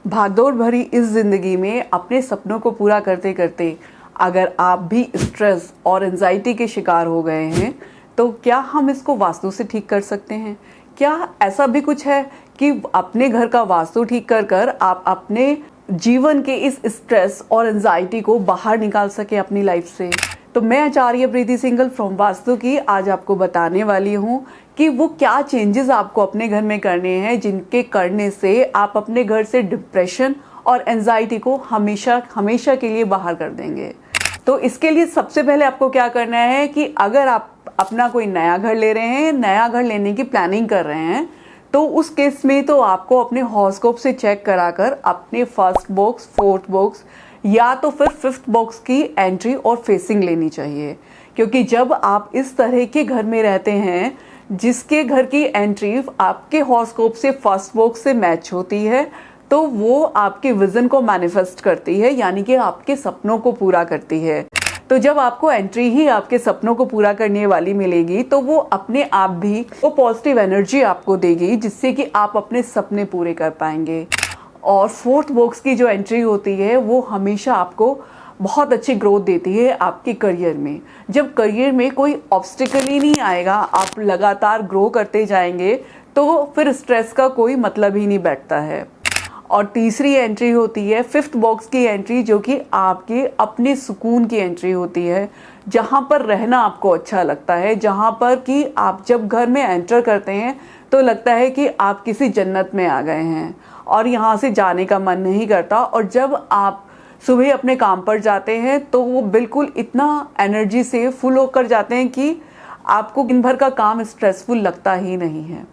भागदौड़ भरी इस ज़िंदगी में अपने सपनों को पूरा करते करते अगर आप भी स्ट्रेस और एंजाइटी के शिकार हो गए हैं तो क्या हम इसको वास्तु से ठीक कर सकते हैं? क्या ऐसा भी कुछ है कि अपने घर का वास्तु ठीक कर कर आप अपने जीवन के इस स्ट्रेस और एंजाइटी को बाहर निकाल सके अपनी लाइफ से? तो मैं आचार्य प्रीति सिंघल फ्रॉम वास्तु की आज आपको बताने वाली हूँ कि वो क्या चेंजेस आपको अपने घर में करने हैं जिनके करने से आप अपने घर से डिप्रेशन और एंजाइटी को हमेशा हमेशा के लिए बाहर कर देंगे। तो इसके लिए सबसे पहले आपको क्या करना है कि अगर आप अपना कोई नया घर ले रहे हैं, नया घर लेने की प्लानिंग कर रहे हैं, तो उस केस में तो आपको अपने हॉरोस्कोप से चेक कराकर अपने फर्स्ट बॉक्स, फोर्थ बॉक्स या तो फिर फिफ्थ बॉक्स की एंट्री और फेसिंग लेनी चाहिए। क्योंकि जब आप इस तरह के घर में रहते हैं जिसके घर की एंट्री आपके हॉरोस्कोप से फर्स्ट बॉक्स से मैच होती है, तो वो आपके विजन को मैनिफेस्ट करती है, यानी कि आपके सपनों को पूरा करती है। तो जब आपको एंट्री ही आपके सपनों को पूरा करने वाली मिलेगी तो वो अपने आप भी वो पॉजिटिव एनर्जी आपको देगी जिससे कि आप अपने सपने पूरे कर पाएंगे। और फोर्थ बॉक्स की जो एंट्री होती है वो हमेशा आपको बहुत अच्छी ग्रोथ देती है आपके करियर में। जब करियर में कोई ऑब्स्टिकल ही नहीं आएगा, आप लगातार ग्रो करते जाएंगे, तो फिर स्ट्रेस का कोई मतलब ही नहीं बैठता है। और तीसरी एंट्री होती है फिफ्थ बॉक्स की एंट्री, जो कि आपके अपने सुकून की एंट्री होती है, जहाँ पर रहना आपको अच्छा लगता है, जहाँ पर कि आप जब घर में एंटर करते हैं तो लगता है कि आप किसी जन्नत में आ गए हैं और यहाँ से जाने का मन नहीं करता। और जब आप सुबह अपने काम पर जाते हैं तो वो बिल्कुल इतना एनर्जी से फुल होकर जाते हैं कि आपको दिन भर का काम स्ट्रेसफुल लगता ही नहीं है।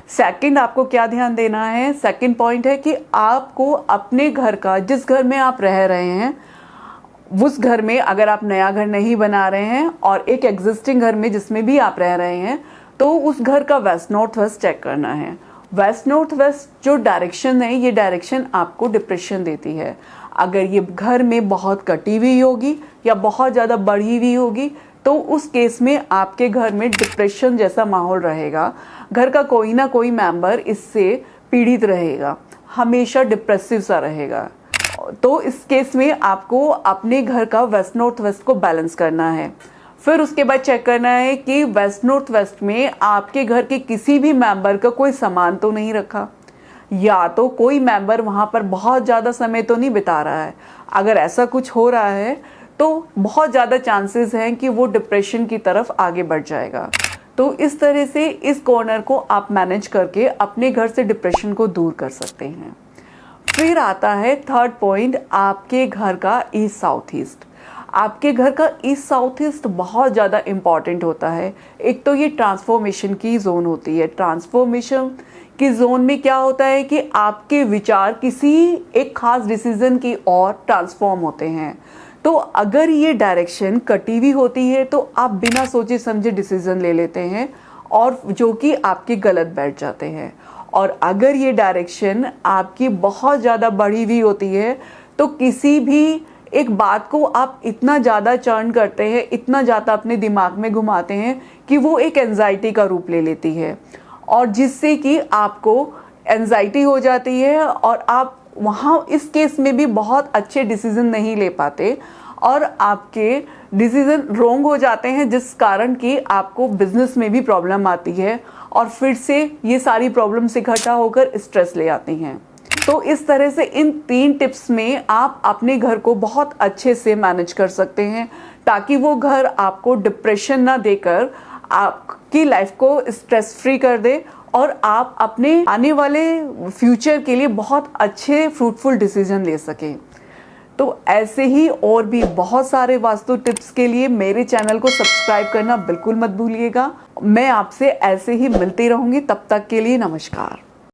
सेकंड, आपको क्या ध्यान देना है? सेकंड पॉइंट है कि आपको अपने घर का, जिस घर में आप रह रहे हैं, उस घर में अगर आप नया घर नहीं बना रहे हैं और एक एग्जिस्टिंग घर में जिसमें भी आप रह रहे हैं, तो उस घर का वेस्ट नॉर्थ वेस्ट चेक करना है। वेस्ट नॉर्थ वेस्ट जो डायरेक्शन है, ये डायरेक्शन आपको डिप्रेशन देती है। अगर ये घर में बहुत कटी हुई होगी या बहुत ज़्यादा बढ़ी हुई होगी तो उस केस में आपके घर में डिप्रेशन जैसा माहौल रहेगा। घर का कोई ना कोई मेंबर इससे पीड़ित रहेगा, हमेशा डिप्रेसिव सा रहेगा। तो इस केस में आपको अपने घर का वेस्ट नॉर्थ वेस्ट को बैलेंस करना है। फिर उसके बाद चेक करना है कि वेस्ट नॉर्थ वेस्ट में आपके घर के किसी भी मेंबर का कोई सामान तो नहीं रखा, या तो कोई मेंबर वहाँ पर बहुत ज़्यादा समय तो नहीं बिता रहा है। अगर ऐसा कुछ हो रहा है तो बहुत ज़्यादा चांसेस हैं कि वो डिप्रेशन की तरफ आगे बढ़ जाएगा। तो इस तरह से इस कॉर्नर को आप मैनेज करके अपने घर से डिप्रेशन को दूर कर सकते हैं। फिर आता है थर्ड पॉइंट, आपके घर का ईस्ट साउथ ईस्ट। आपके घर का ईस्ट साउथ ईस्ट बहुत ज़्यादा इम्पॉर्टेंट होता है। एक तो ये ट्रांसफॉर्मेशन की जोन होती है। ट्रांसफॉर्मेशन की जोन में क्या होता है कि आपके विचार किसी एक खास डिसीजन की ओर ट्रांसफॉर्म होते हैं। तो अगर ये डायरेक्शन कटी हुई होती है तो आप बिना सोचे समझे डिसीजन ले लेते हैं और जो कि आपके गलत बैठ जाते हैं। और अगर ये डायरेक्शन आपकी बहुत ज़्यादा बढ़ी हुई होती है तो किसी भी एक बात को आप इतना ज़्यादा चर्न करते हैं, इतना ज़्यादा अपने दिमाग में घुमाते हैं कि वो एक एंजाइटी का रूप ले लेती है, और जिससे कि आपको एंजाइटी हो जाती है और आप वहाँ इस केस में भी बहुत अच्छे डिसीजन नहीं ले पाते और आपके डिसीजन रॉन्ग हो जाते हैं, जिस कारण कि आपको बिजनेस में भी प्रॉब्लम आती है और फिर से ये सारी प्रॉब्लम्स इकट्ठा होकर स्ट्रेस ले आती हैं। तो इस तरह से इन 3 टिप्स में आप अपने घर को बहुत अच्छे से मैनेज कर सकते हैं ताकि वो घर आपको डिप्रेशन ना देकर आपकी लाइफ को स्ट्रेस फ्री कर दे और आप अपने आने वाले फ्यूचर के लिए बहुत अच्छे फ्रूटफुल डिसीजन ले सकें। तो ऐसे ही और भी बहुत सारे वास्तु टिप्स के लिए मेरे चैनल को सब्सक्राइब करना बिल्कुल मत भूलिएगा। मैं आपसे ऐसे ही मिलती रहूंगी, तब तक के लिए नमस्कार।